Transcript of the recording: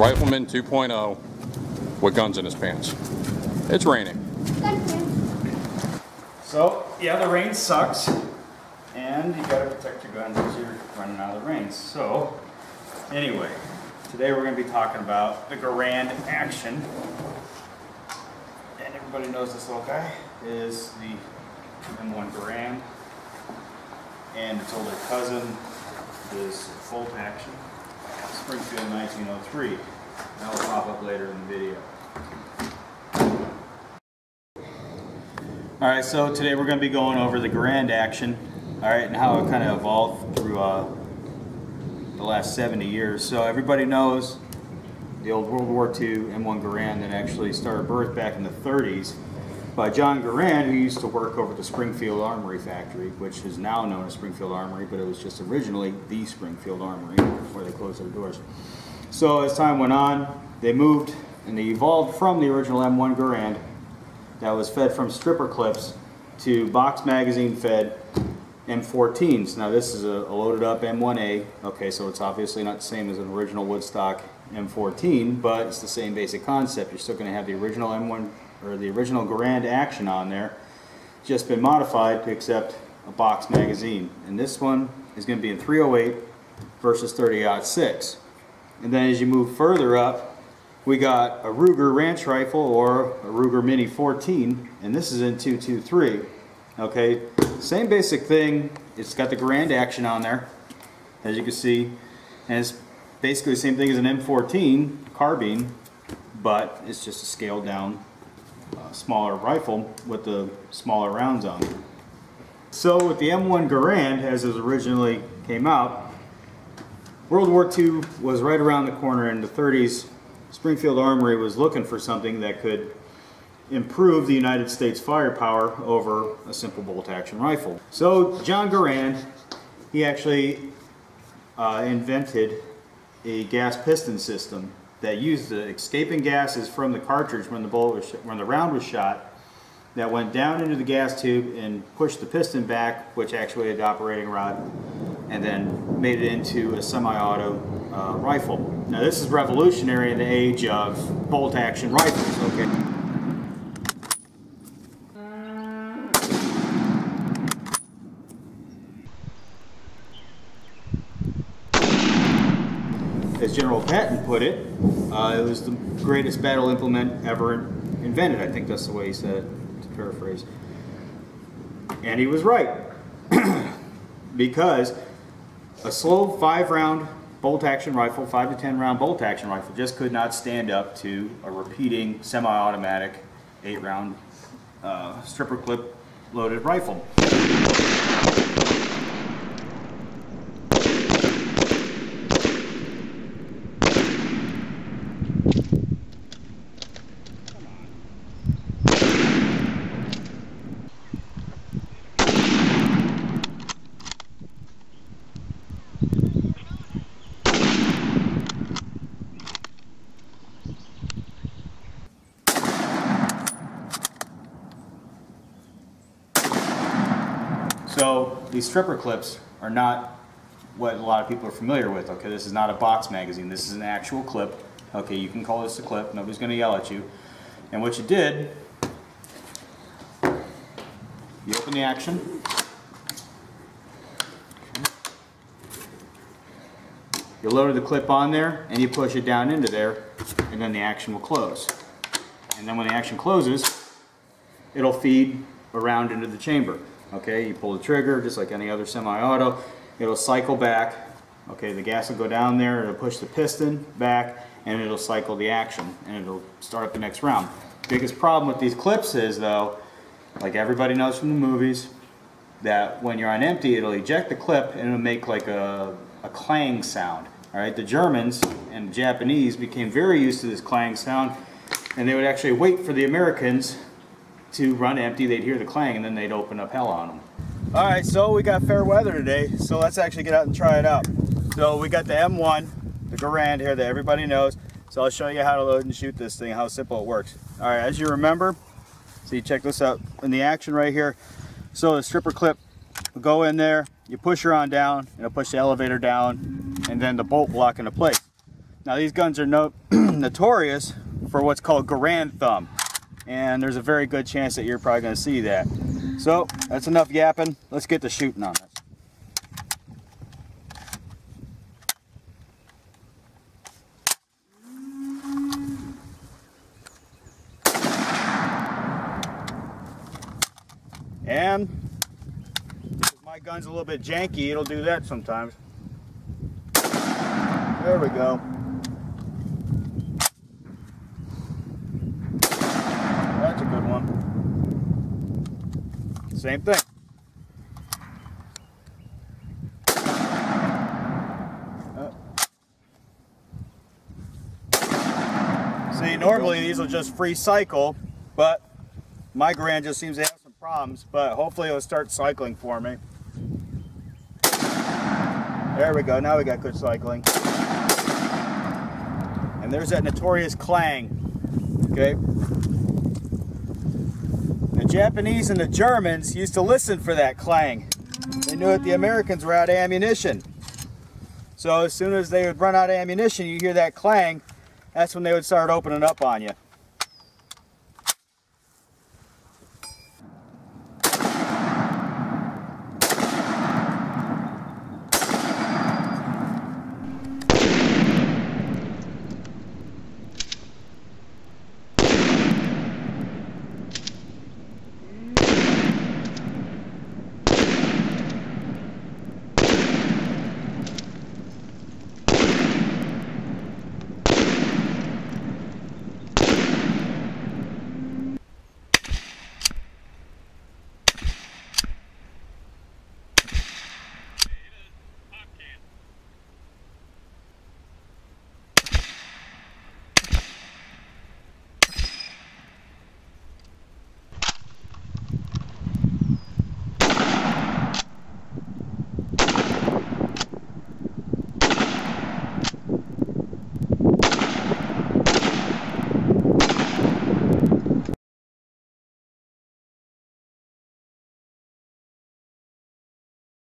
Rifleman 2.0 with guns in his pants. It's raining. So, yeah, the rain sucks, and you gotta protect your guns as you're running out of the rain. So, anyway, today we're gonna be talking about the Garand action. And everybody knows this little guy is the M1 Garand, and its older cousin is Bolt Action, Springfield 1903. That will pop up later in the video. Alright, so today we're going to be going over the Garand action, alright, and how it kind of evolved through the last 70 years. So everybody knows the old World War II M1 Garand that actually started birth back in the 30s by John Garand, who used to work over at the Springfield Armory factory, which is now known as Springfield Armory, but it was just originally the Springfield Armory before they closed their doors. So as time went on, they moved and they evolved from the original M1 Garand that was fed from stripper clips to box magazine fed M14s. Now this is a loaded up M1A, okay, so it's obviously not the same as an original Woodstock M14, but it's the same basic concept. You're still going to have the original M1 or the original Garand action on there, just been modified to accept a box magazine. And this one is going to be in 308 versus 30-06. And then as you move further up, we got a Ruger Ranch Rifle or a Ruger Mini 14, and this is in 223. Okay, same basic thing. It's got the Garand action on there, as you can see, and it's basically the same thing as an M14 carbine, but it's just a scaled down, smaller rifle with the smaller rounds on it. So with the M1 Garand, as it originally came out, World War II was right around the corner. In the 30s, Springfield Armory was looking for something that could improve the United States firepower over a simple bolt-action rifle. So John Garand, he actually invented a gas piston system that used the escaping gases from the cartridge when the round was shot, that went down into the gas tube and pushed the piston back, which actuated the operating rod, and then made it into a semi-auto rifle. Now this is revolutionary in the age of bolt-action rifles, okay? As General Patton put it, it was the greatest battle implement ever invented. I think that's the way he said it, to paraphrase. And he was right. Because a slow 5-round bolt-action rifle, 5 to 10 round bolt-action rifle, just could not stand up to a repeating semi-automatic 8-round stripper clip loaded rifle. So these stripper clips are not what a lot of people are familiar with. Okay, this is not a box magazine. This is an actual clip. Okay, you can call this a clip. Nobody's going to yell at you. And what you did, you open the action. You loaded the clip on there and you push it down into there, and then the action will close. And then when the action closes, it'll feed around into the chamber. Okay, you pull the trigger just like any other semi-auto, it'll cycle back. Okay, the gas will go down there, it'll push the piston back, and it'll cycle the action, and it'll start up the next round. Biggest problem with these clips is, though, like everybody knows from the movies, that when you're on empty, it'll eject the clip and it'll make like a clang sound. Alright, the Germans and Japanese became very used to this clang sound, and they would actually wait for the Americans to run empty. They'd hear the clang and then they'd open up hell on them. Alright, so we got fair weather today, so let's actually get out and try it out. So we got the M1, the Garand here that everybody knows, so I'll show you how to load and shoot this thing, how simple it works. Alright, as you remember, so you check this out in the action right here. So the stripper clip will go in there, you push her on down, it'll push the elevator down, and then the bolt will lock into place. Now these guns are notorious for what's called Garand thumb, and there's a very good chance that you're probably going to see that. So that's enough yapping. Let's get to shooting on this. And because my gun's a little bit janky, it'll do that sometimes. There we go. That's a good one. Same thing. See, normally these will just free cycle, but my Garand just seems to have some problems, but hopefully it'll start cycling for me. There we go, now we got good cycling. And there's that notorious clang, okay? The Japanese and the Germans used to listen for that clang. They knew that the Americans were out of ammunition. So as soon as they would run out of ammunition, you hear that clang, that's when they would start opening up on you.